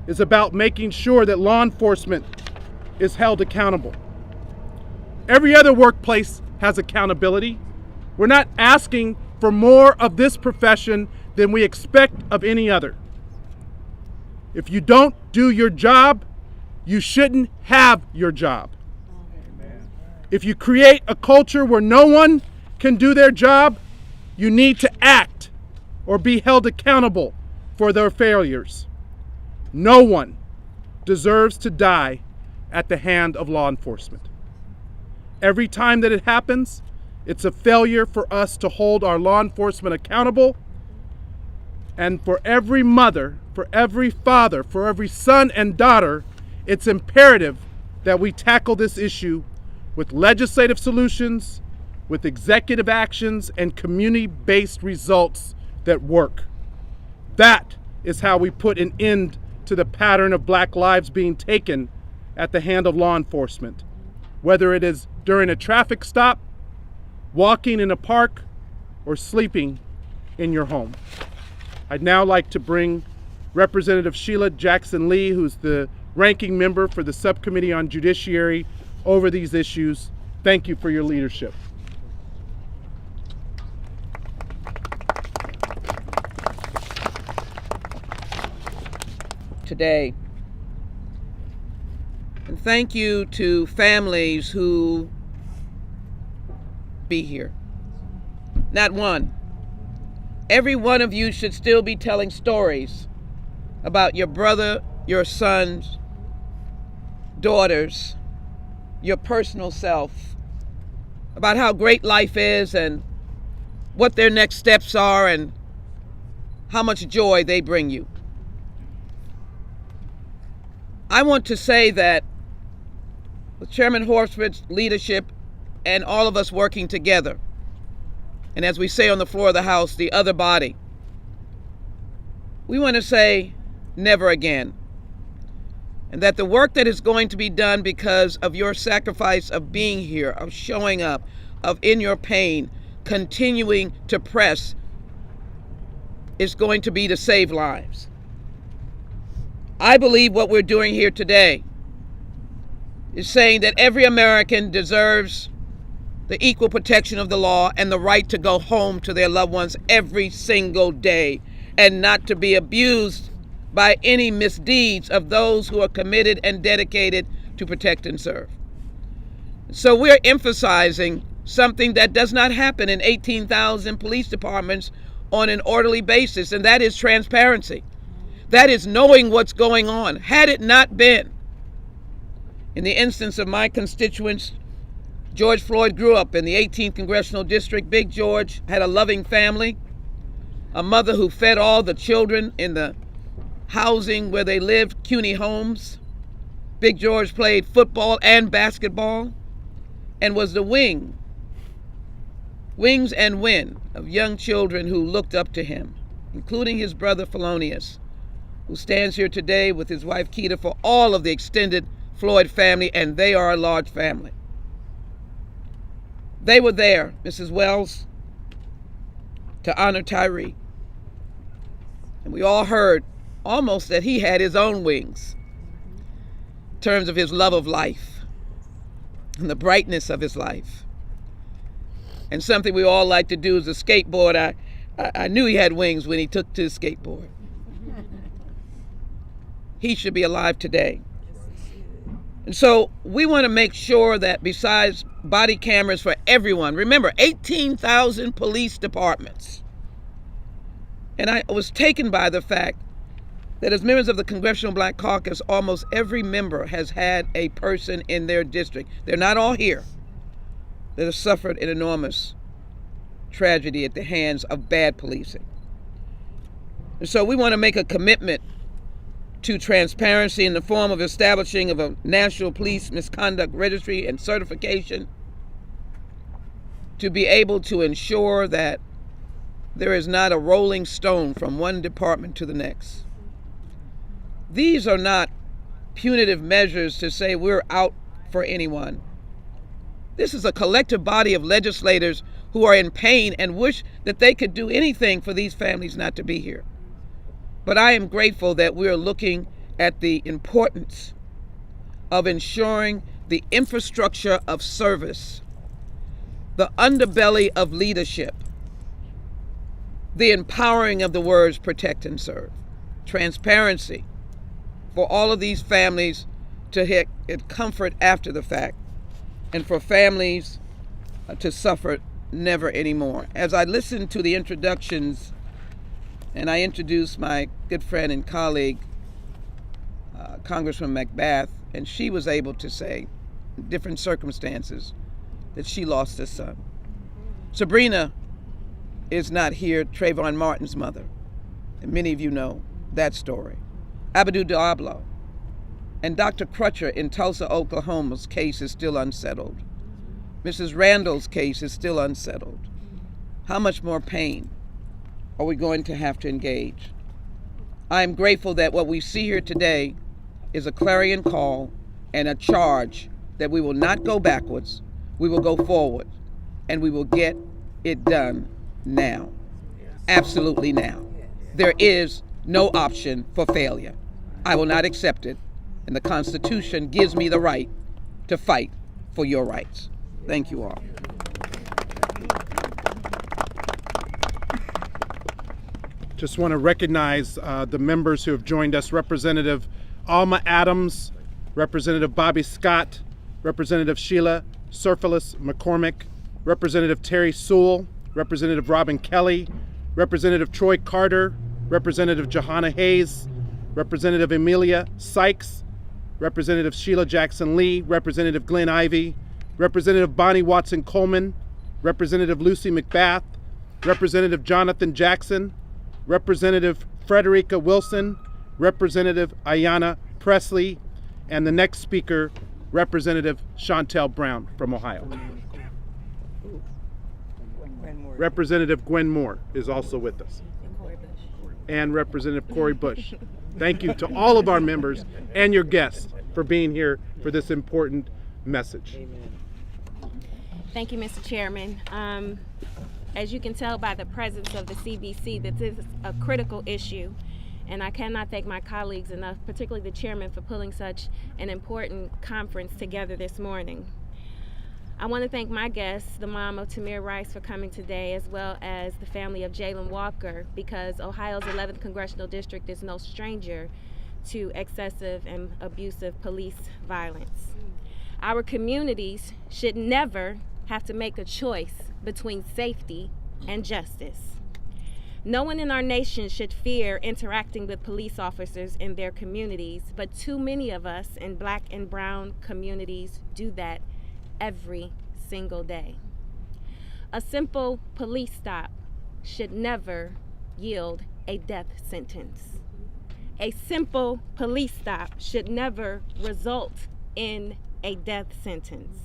is about making sure that law enforcement is held accountable. Every other workplace has accountability. We're not asking for more of this profession than we expect of any other. If you don't do your job, you shouldn't have your job. Amen. If you create a culture where no one can do their job, you need to act or be held accountable for their failures. No one deserves to die at the hand of law enforcement. Every time that it happens, it's a failure for us to hold our law enforcement accountable. And for every mother, for every father, for every son and daughter, it's imperative that we tackle this issue with legislative solutions, with executive actions, and community-based results that work. That is how we put an end to the pattern of Black lives being taken at the hand of law enforcement, whether it is during a traffic stop, walking in a park, or sleeping in your home. I'd now like to bring Representative Sheila Jackson Lee, who's the ranking member for the Subcommittee on Judiciary, over these issues. Thank you for your leadership. Today. And thank you to families who be here. Not one. Every one of you should still be telling stories about your brother, your sons, daughters, your personal self, about how great life is and what their next steps are and how much joy they bring you. I want to say that with Chairman Horsford's leadership and all of us working together, and as we say on the floor of the House, the other body, we want to say never again. And that the work that is going to be done because of your sacrifice of being here, of showing up, of in your pain, continuing to press, is going to be to save lives. I believe what we're doing here today is saying that every American deserves the equal protection of the law and the right to go home to their loved ones every single day and not to be abused by any misdeeds of those who are committed and dedicated to protect and serve. So we're emphasizing something that does not happen in 18,000 police departments on an orderly basis, and that is transparency. That is knowing what's going on. Had it not been, in the instance of my constituents, George Floyd grew up in the 18th Congressional District. Big George had a loving family, a mother who fed all the children in the housing where they lived, CUNY homes. Big George played football and basketball and was the wings and win of young children who looked up to him, including his brother Felonious, who stands here today with his wife Keita, for all of the extended Floyd family, and they are a large family. They were there, Mrs. Wells, to honor Tyree. And we all heard almost that he had his own wings in terms of his love of life and the brightness of his life. And something we all like to do is a skateboard. I knew he had wings when he took to his skateboard. He should be alive today. And so we want to make sure that besides body cameras for everyone, remember 18,000 police departments. And I was taken by the fact that as members of the Congressional Black Caucus, almost every member has had a person in their district, they're not all here, that have suffered an enormous tragedy at the hands of bad policing. And so we want to make a commitment to transparency in the form of establishing of a National Police Misconduct Registry and certification to be able to ensure that there is not a rolling stone from one department to the next. These are not punitive measures to say we're out for anyone. This is a collective body of legislators who are in pain and wish that they could do anything for these families not to be here. But I am grateful that we're looking at the importance of ensuring the infrastructure of service, the underbelly of leadership, the empowering of the words protect and serve, transparency for all of these families to get comfort after the fact, and for families to suffer never anymore. As I listened to the introductions, and I introduced my good friend and colleague, Congressman McBath, and she was able to say, in different circumstances, that she lost a son. Sabrina is not here, Trayvon Martin's mother, and many of you know that story. Abdou Diablo and Dr. Crutcher in Tulsa, Oklahoma's case is still unsettled. Mrs. Randall's case is still unsettled. How much more pain are we going to have to engage? I am grateful that what we see here today is a clarion call and a charge that we will not go backwards, we will go forward, and we will get it done now. Absolutely now. There is no option for failure. I will not accept it, and the Constitution gives me the right to fight for your rights. Thank you all. Just want to recognize the members who have joined us. Representative Alma Adams, Representative Bobby Scott, Representative Sheila Surfalis McCormick, Representative Terry Sewell, Representative Robin Kelly, Representative Troy Carter, Representative Johanna Hayes, Representative Amelia Sykes, Representative Sheila Jackson Lee, Representative Glenn Ivey, Representative Bonnie Watson Coleman, Representative Lucy McBath, Representative Jonathan Jackson, Representative Frederica Wilson, Representative Ayanna Presley, and the next speaker, Representative Chantel Brown from Ohio. Representative Gwen Moore is also with us. And Representative Cori Bush. Thank you to all of our members and your guests for being here for this important message. Thank you, Mr. Chairman. As you can tell by the presence of the CBC, that this is a critical issue, and I cannot thank my colleagues enough, particularly the chairman, for pulling such an important conference together this morning. I want to thank my guests, the mom of Tamir Rice, for coming today, as well as the family of Jalen Walker, because Ohio's 11th Congressional District is no stranger to excessive and abusive police violence. Our communities should never have to make a choice between safety and justice. No one in our nation should fear interacting with police officers in their communities, but too many of us in Black and brown communities do that every single day. A simple police stop should never yield a death sentence. A simple police stop should never result in a death sentence.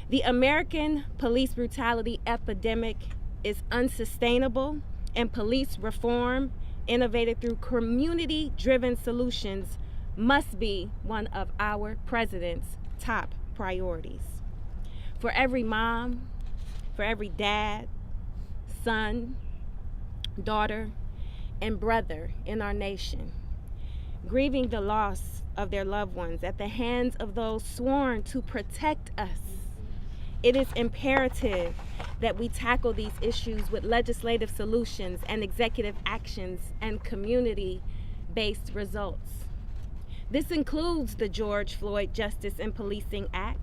The American police brutality epidemic is unsustainable, and police reform, innovated through community-driven solutions, must be one of our president's top priorities. For every mom, for every dad, son, daughter, and brother in our nation, grieving the loss of their loved ones at the hands of those sworn to protect us, it is imperative that we tackle these issues with legislative solutions and executive actions and community-based results. This includes the George Floyd Justice and Policing Act,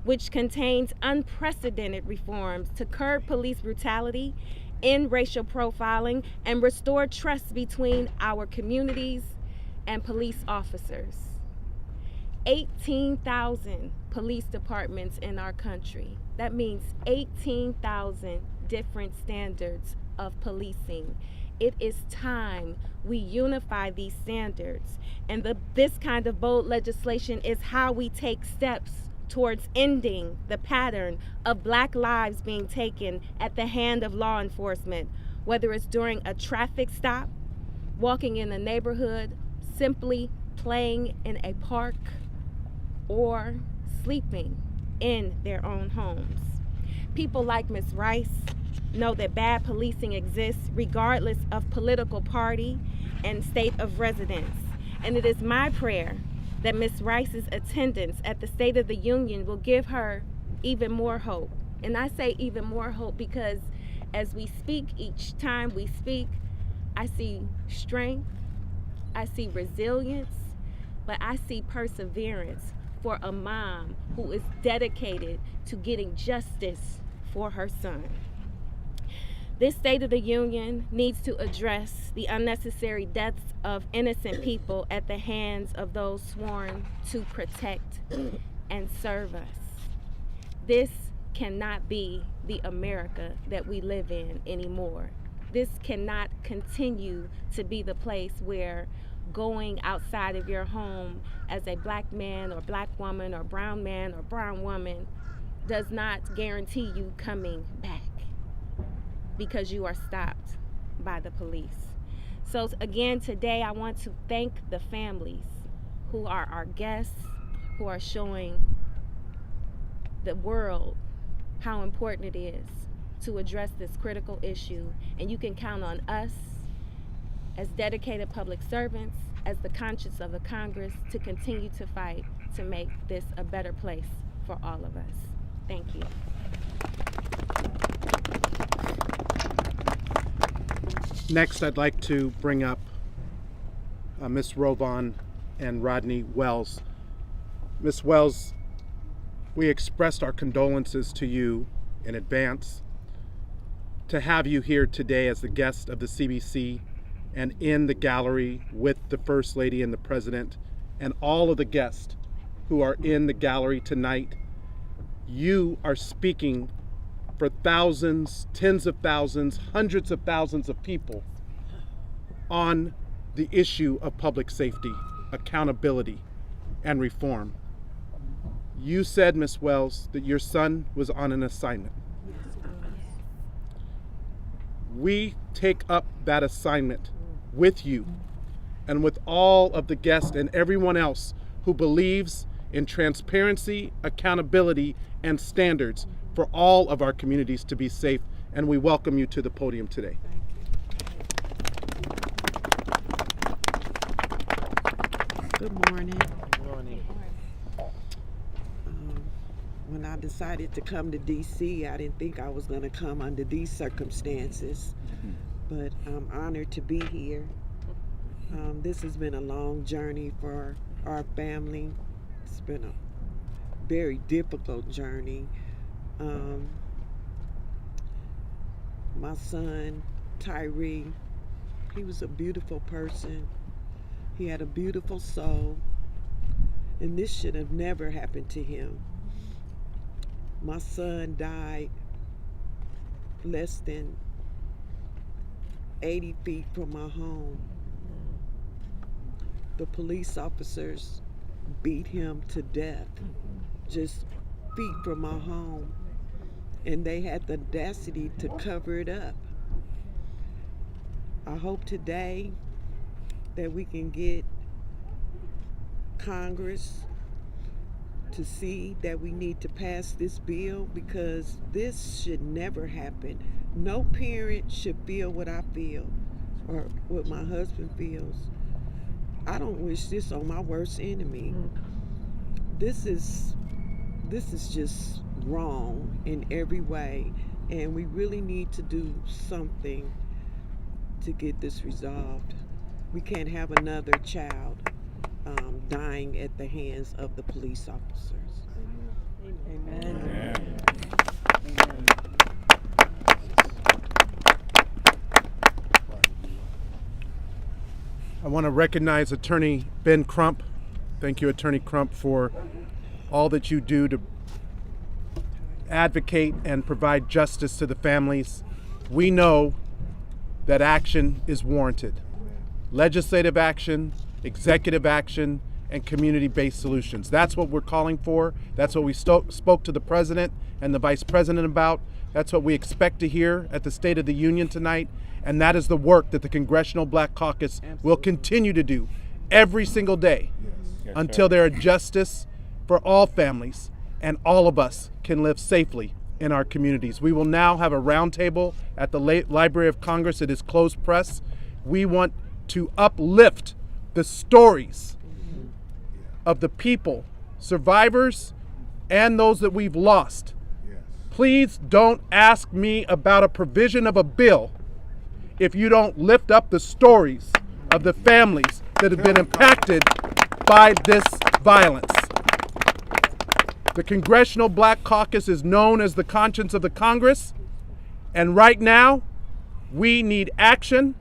which contains unprecedented reforms to curb police brutality, end racial profiling, and restore trust between our communities and police officers. 18,000 police departments in our country. That means 18,000 different standards of policing. It is time we unify these standards, and this kind of bold legislation is how we take steps towards ending the pattern of Black lives being taken at the hand of law enforcement, whether it's during a traffic stop, walking in a neighborhood, simply playing in a park, or sleeping in their own homes. People like Ms. Rice know that bad policing exists regardless of political party and state of residence. And it is my prayer that Ms. Rice's attendance at the State of the Union will give her even more hope. And I say even more hope because as we speak, each time we speak, I see strength, I see resilience, but I see perseverance for a mom who is dedicated to getting justice for her son. This State of the Union needs to address the unnecessary deaths of innocent people at the hands of those sworn to protect and serve us. This cannot be the America that we live in anymore. This cannot continue to be the place where going outside of your home as a black man or black woman or brown man or brown woman does not guarantee you coming back because you are stopped by the police. So again, today I want to thank the families who are our guests, who are showing the world how important it is to address this critical issue. And you can count on us as dedicated public servants, as the conscience of the Congress, to continue to fight to make this a better place for all of us. Thank you. Next, I'd like to bring up Ms. Rovon and Rodney Wells. Ms. Wells, we expressed our condolences to you in advance. To have you here today as the guest of the CBC and in the gallery with the First Lady and the President and all of the guests who are in the gallery tonight, you are speaking for thousands, tens of thousands, hundreds of thousands of people on the issue of public safety, accountability, and reform. You said, Ms. Wells, that your son was on an assignment. We take up that assignment with you and with all of the guests and everyone else who believes in transparency, accountability, and standards for all of our communities to be safe, and we welcome you to the podium today. Good morning. Good morning. When I decided to come to DC, I didn't think I was going to come under these circumstances, but I'm honored to be here. This has been a long journey for our family. It's been a very difficult journey. My son, Tyree, he was a beautiful person. He had a beautiful soul, and this should have never happened to him. My son died less than 80 feet from my home. The police officers beat him to death just feet from my home, and they had the audacity to cover it up. I hope today that we can get Congress to see that we need to pass this bill, because this should never happen. No parent should feel what I feel or what my husband feels. I don't wish this on my worst enemy. This is just wrong in every way, and we really need to do something to get this resolved. We can't have another child dying at the hands of the police officers. Amen. Amen. Amen. I want to recognize Attorney Ben Crump. Thank you, Attorney Crump, for all that you do to advocate and provide justice to the families. We know that action is warranted. Legislative action, executive action, and community-based solutions. That's what we're calling for. That's what we spoke to the President and the Vice President about. That's what we expect to hear at the State of the Union tonight. And that is the work that the Congressional Black Caucus will continue to do every single day until there is justice for all families and all of us can live safely in our communities. We will now have a roundtable at the Library of Congress. It is closed press. We want to uplift the stories of the people, survivors, and those that we've lost. Please don't ask me about a provision of a bill if you don't lift up the stories of the families that have been impacted by this violence. The Congressional Black Caucus is known as the conscience of the Congress, and right now we need action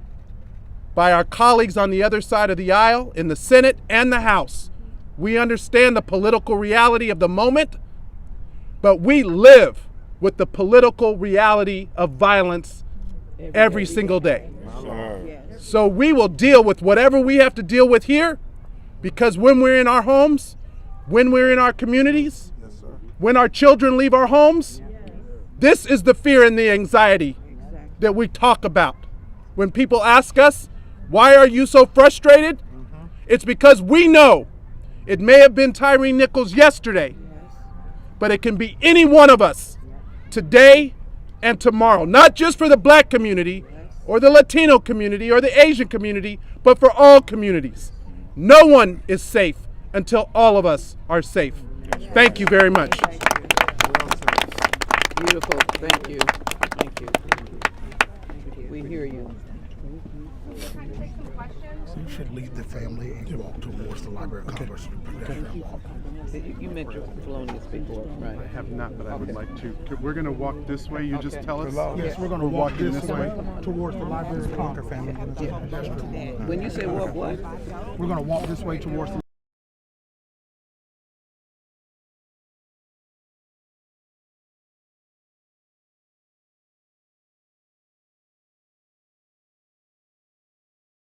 by our colleagues on the other side of the aisle in the Senate and the House. We understand the political reality of the moment, but we live with the political reality of violence every single day. So we will deal with whatever we have to deal with here, because when we're in our homes, when we're in our communities, when our children leave our homes, this is the fear and the anxiety that we talk about. When people ask us, why are you so frustrated? It's because we know it may have been Tyree Nichols yesterday, but it can be any one of us today and tomorrow, not just for the Black community or the Latino community or the Asian community, but for all communities. No one is safe until all of us are safe. Thank you very much. Beautiful. Thank you. Thank you. We hear you. You should leave the family and walk towards the Library of Congress. You mentioned felonious before, right? I have not, but I would like to. We're going to walk this way. You just tell us. Yes, we're going to walk this way towards the Library of Congress. When you say walk what? We're going to walk this way towards the